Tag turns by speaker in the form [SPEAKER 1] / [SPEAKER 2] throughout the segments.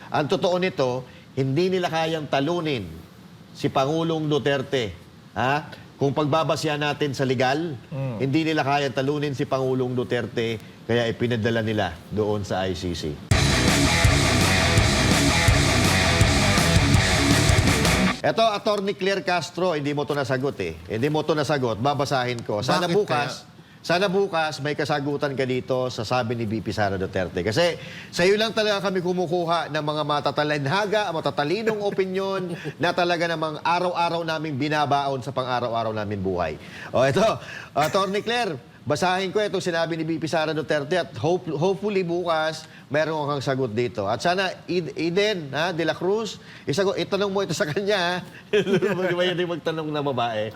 [SPEAKER 1] Ang totoo nito, hindi nila kayang talunin si Pangulong Duterte. Ha? Kung pagbabasya natin sa legal, hindi nila kayang talunin si Pangulong Duterte, kaya ipinadala nila doon sa ICC. Ito, Attorney Claire Castro, hindi mo to nasagot eh. Hindi mo to nasagot, babasahin ko. Sana bukas may kasagutan ka dito sa sabi ni VP Sara Duterte. Kasi sa iyo lang talaga kami kumukuha ng mga matatalinong opinyon na talaga namang araw-araw naming binabaon sa pang-araw-araw namin buhay. O ito, Attorney Claire, basahin ko itong sinabi ni VP Sara Duterte at hopefully bukas meron kang sagot dito. At sana Eden de la Cruz, itanong mo ito sa kanya. Hindi magtanong na babae.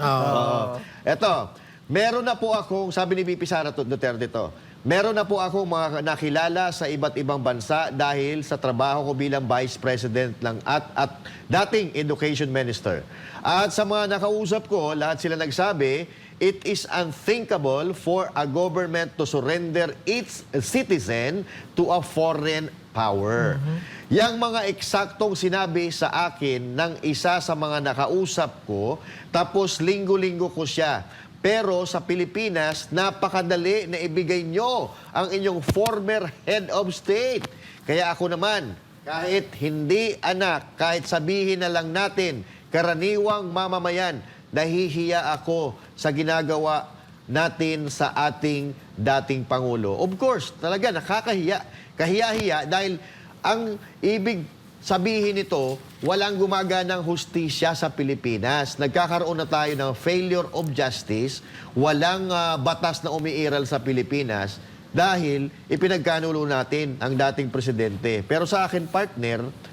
[SPEAKER 1] Ito, meron na po akong, sabi ni VP Sara Duterte ito, meron na po akong mga nakilala sa iba't ibang bansa dahil sa trabaho ko bilang Vice President at dating Education Minister. At sa mga nakausap ko, lahat sila nagsabi, it is unthinkable for a government to surrender its citizen to a foreign power. Yang mga eksaktong sinabi sa akin ng isa sa mga nakausap ko, tapos linggo-linggo ko siya. Pero sa Pilipinas, napakadali na ibigay nyo ang inyong former head of state. Kaya ako naman, kahit hindi anak, kahit sabihin na lang natin, karaniwang mamamayan, nahihiya ako sa ginagawa natin sa ating dating Pangulo. Of course, talaga nakakahiya. Kahiya-hiya dahil ang ibig sabihin nito, walang gumaganang hustisya sa Pilipinas. Nagkakaroon na tayo ng failure of justice, walang batas na umiiral sa Pilipinas dahil ipinagkanulo natin ang dating presidente. Pero sa akin,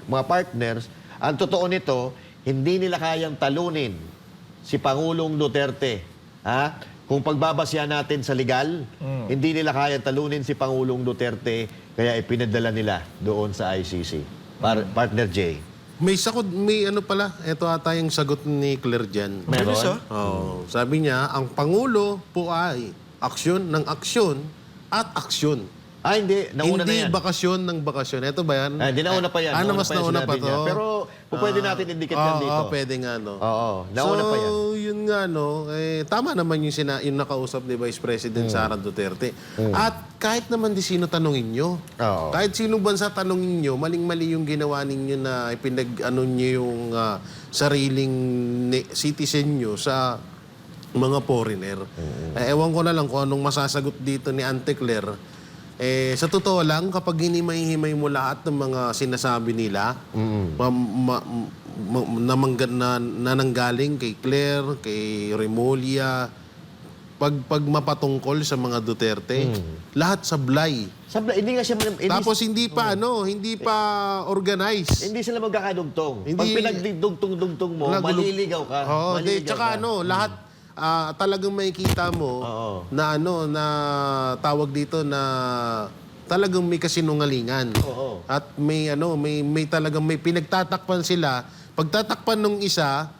[SPEAKER 1] mga partners, ang totoo nito, hindi nila kayang talunin si Pangulong Duterte. Ha? Kung pagbabasya natin sa legal, hindi nila kayang talunin si Pangulong Duterte, kaya ipinadala nila doon sa ICC. Partner J.
[SPEAKER 2] May ano pala, ito ata yung sagot ni Claire dyan.
[SPEAKER 1] Meron?
[SPEAKER 2] Sabi niya, ang Pangulo po ay aksyon ng aksyon at aksyon.
[SPEAKER 1] Hindi. Nauna
[SPEAKER 2] Hindi
[SPEAKER 1] na yan.
[SPEAKER 2] bakasyon ng bakasyon. Ito ba yan?
[SPEAKER 1] Hindi, nauna pa yan.
[SPEAKER 2] Mas nauna pa to.
[SPEAKER 1] Niya. Pero pwede natin indicate yan dito.
[SPEAKER 2] Oo, pwede nga, no?
[SPEAKER 1] Oo, nauna pa yan.
[SPEAKER 2] So, yun nga, no? Tama naman yung nakausap ni Vice President Sara Duterte. At kahit naman di sino tanongin nyo, kahit sinong bansa tanongin nyo, maling-mali yung ginawa ninyo na ipinag-ano nyo yung sariling citizen nyo sa mga foreigner. Ewan ko na lang kung anong masasagot dito ni Auntie Claire. Sa totoo lang, kapag hinimay-himay mo lahat ng mga sinasabi nila, na nanggaling kay Claire, kay Remulla, pag mapatungkol sa mga Duterte, lahat sablay.
[SPEAKER 1] Hindi nga siya...
[SPEAKER 2] Tapos hindi pa organized.
[SPEAKER 1] Hindi sila magkakadugtong.
[SPEAKER 2] Hindi,
[SPEAKER 1] pag pinagdugtong-dugtong mo, maliligaw ka.
[SPEAKER 2] Tsaka lahat... talagang makikita mo na na tawag dito na talagang may kasinungalingan. At may talagang may pinagtatakpan sila. Pagtatakpan nung isa,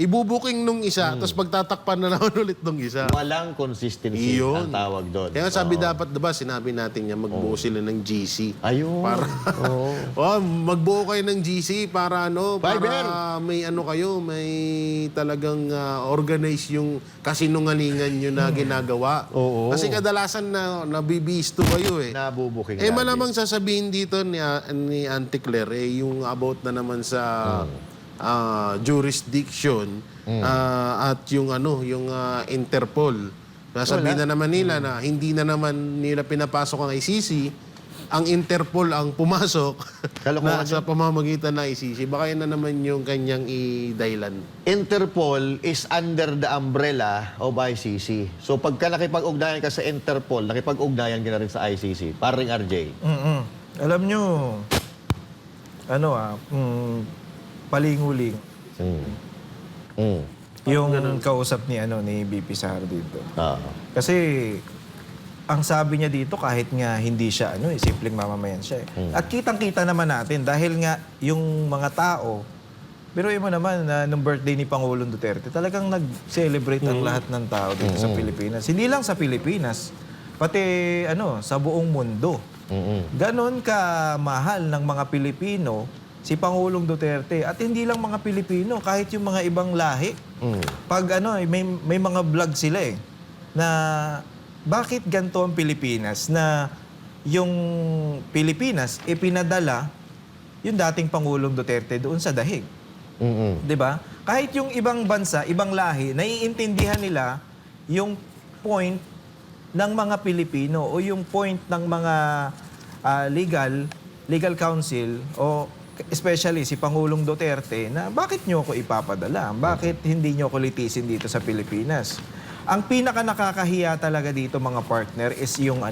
[SPEAKER 2] ibubuking nung isa, tapos pagtatakpan na naman ulit nung isa.
[SPEAKER 1] Walang consistency ang tawag doon.
[SPEAKER 2] Kaya sabi dapat, diba, sinabi natin niya, magbuo sila ng GC.
[SPEAKER 1] Ayun.
[SPEAKER 2] Para, magbuo kayo ng GC para para may kayo, may talagang organize yung kasinungalingan nyo na ginagawa. Kasi kadalasan nabibisto kayo eh.
[SPEAKER 1] Nabubuking
[SPEAKER 2] malamang sasabihin dito ni Auntie Claire, yung about na naman sa... jurisdiction at yung Interpol. Sasabihin na naman nila na hindi na naman nila pinapasok ang ICC, ang Interpol ang pumasok na sa pamamagitan ng ICC. Baka yun na naman yung kanyang i-dahilan.
[SPEAKER 1] Interpol is under the umbrella of ICC. So pagka nakipag-ugnayan ka sa Interpol, nakipag-ugnayan ka na rin sa ICC. Paring RJ.
[SPEAKER 3] Alam nyo, palinguling. Yung kausap ni VP Sara dito. Kasi ang sabi niya dito kahit nga hindi siya simpleng mamamayan siya. At kitang-kita naman natin dahil nga yung mga tao, pero mo naman na nung birthday ni Pangulong Duterte, talagang nag-celebrate ang lahat ng tao dito sa Pilipinas. Hindi lang sa Pilipinas, pati sa buong mundo. Ganon ka mahal ng mga Pilipino si Pangulong Duterte. At hindi lang mga Pilipino, kahit yung mga ibang lahi. Pag may mga vlog sila na bakit ganito ang Pilipinas na yung Pilipinas pinadala yung dating Pangulong Duterte doon sa dahig. 'Di ba? Kahit yung ibang bansa, ibang lahi, naiintindihan nila yung point ng mga Pilipino o yung point ng mga legal counsel o especially si Pangulong Duterte na bakit nyo ako ipapadala? Bakit hindi nyo ako litisin dito sa Pilipinas? Ang pinaka nakakahiya talaga dito mga partner is yung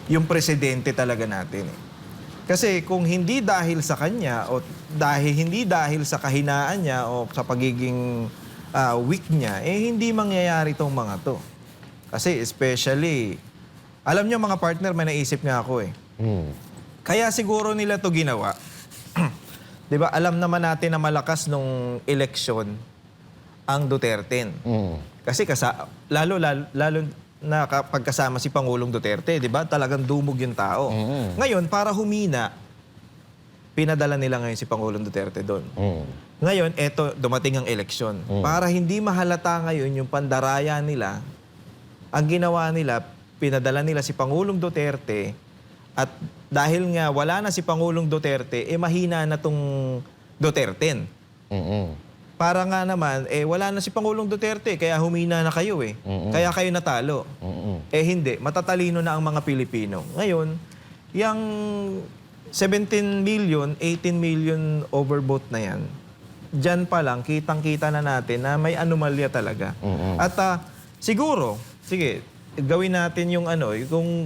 [SPEAKER 3] yung presidente talaga natin. Kasi kung hindi dahil sa kanya o hindi dahil sa kahinaan niya o sa pagiging weak niya, hindi mangyayari tong mga to. Kasi especially, alam niyo mga partner, may naisip nga ako Kaya siguro nila to ginawa. 'Di ba? Alam naman natin na malakas nung eleksyon ang Duterte. Kasi lalo na kapag kasama si Pangulong Duterte, 'di ba? Talagang dumog yung tao. Ngayon, para humina, pinadala nila ngayon si Pangulong Duterte doon. Ngayon, eto dumating ang eleksyon. Para hindi mahalata ngayon yung pandaraya nila, ang ginawa nila, pinadala nila si Pangulong Duterte at dahil nga wala na si Pangulong Duterte, mahina na tong Duterte. Para nga naman, wala na si Pangulong Duterte, kaya humina na kayo Kaya kayo natalo. Hindi, matatalino na ang mga Pilipino. Ngayon, yung 17 million, 18 million overvote na yan, dyan pa lang, kitang-kita na natin na may anomalya talaga. At siguro, sige, gawin natin yung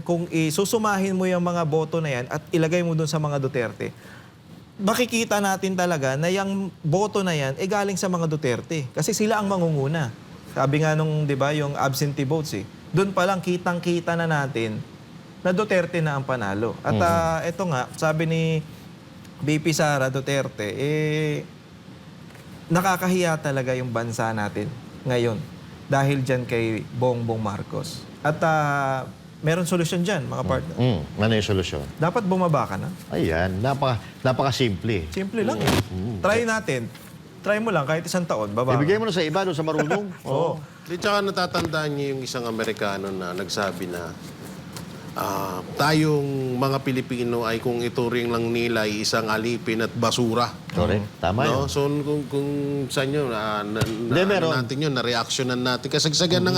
[SPEAKER 3] kung isusumahin mo yung mga boto na yan at ilagay mo dun sa mga Duterte, makikita natin talaga na yung boto na yan galing sa mga Duterte. Kasi sila ang mangunguna. Sabi nga nung, di ba, yung absentee votes Doon pa lang kitang-kita na natin na Duterte na ang panalo. At ito nga, sabi ni BP Sara Duterte, nakakahiya talaga yung bansa natin ngayon dahil dyan kay Bongbong Marcos. At meron solusyon dyan, mga partner.
[SPEAKER 1] Ano yung solusyon?
[SPEAKER 3] Dapat bumaba ka na.
[SPEAKER 1] Ayan, napaka-simple.
[SPEAKER 3] Simple lang Try natin. Try mo lang kahit isang taon, baba.
[SPEAKER 1] Ibigay mo na sa iba, doon sa marunong.
[SPEAKER 3] Oo.
[SPEAKER 2] Di tsaka natatandaan niyo yung isang Amerikano na nagsabi na tayong mga Pilipino ay kung ituring lang nila ay isang alipin at basura.
[SPEAKER 1] Correct. Tama yun.
[SPEAKER 2] No? So kung saan yun,
[SPEAKER 1] meron.
[SPEAKER 2] natin yun, na-reactionan natin. Kasagsagan ng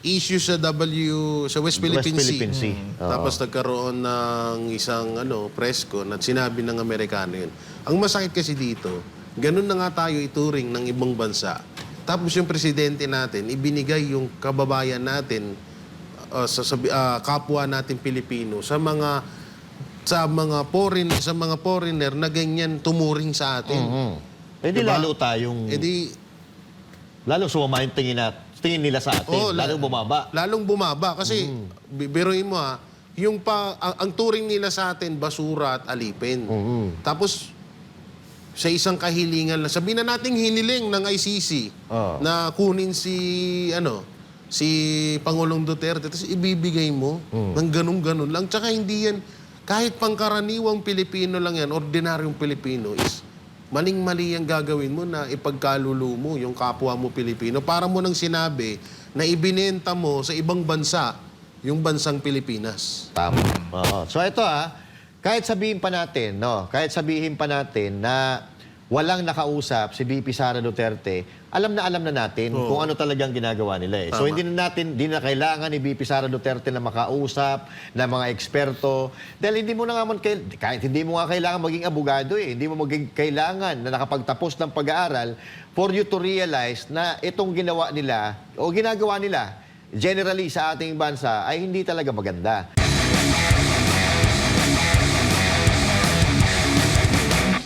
[SPEAKER 2] issue sa West Philippine Sea. Tapos nagkaroon ng isang press con at sinabi ng Amerikano yun. Ang masakit kasi dito, ganun na nga tayo ituring ng ibang bansa. Tapos yung presidente natin, ibinigay yung kababayan natin sa kapwa natin Pilipino sa mga foreigner na ganyan tumuring sa atin.
[SPEAKER 1] Di lalo tayong lalo sumama yung tingin nila sa atin. Lalong bumaba.
[SPEAKER 2] Lalong bumaba kasi biruin mo ang turing nila sa atin basura at alipin. Tapos sa isang kahilingan lang, sabihin na nating hiniling ng ICC na kunin si Pangulong Duterte, tapos ibibigay mo ng ganun-ganun lang. Tsaka hindi yan, kahit pangkaraniwang Pilipino lang yan, ordinaryong Pilipino, is maling-mali ang gagawin mo na ipagkalulu mo yung kapwa mo Pilipino. Para mo nang sinabi na ibinenta mo sa ibang bansa yung bansang Pilipinas.
[SPEAKER 1] Tama. So ito kahit sabihin pa natin, na walang nakausap si BP Sara Duterte, alam na natin kung ano talagang ginagawa nila. So hindi na kailangan ni BP Sara Duterte na makausap ng mga eksperto. Dahil hindi mo na naman kahit hindi mo nga kailangan maging abogado hindi mo kailangan na nakapagtapos ng pag-aaral for you to realize na itong ginawa nila o ginagawa nila generally sa ating bansa ay hindi talaga maganda.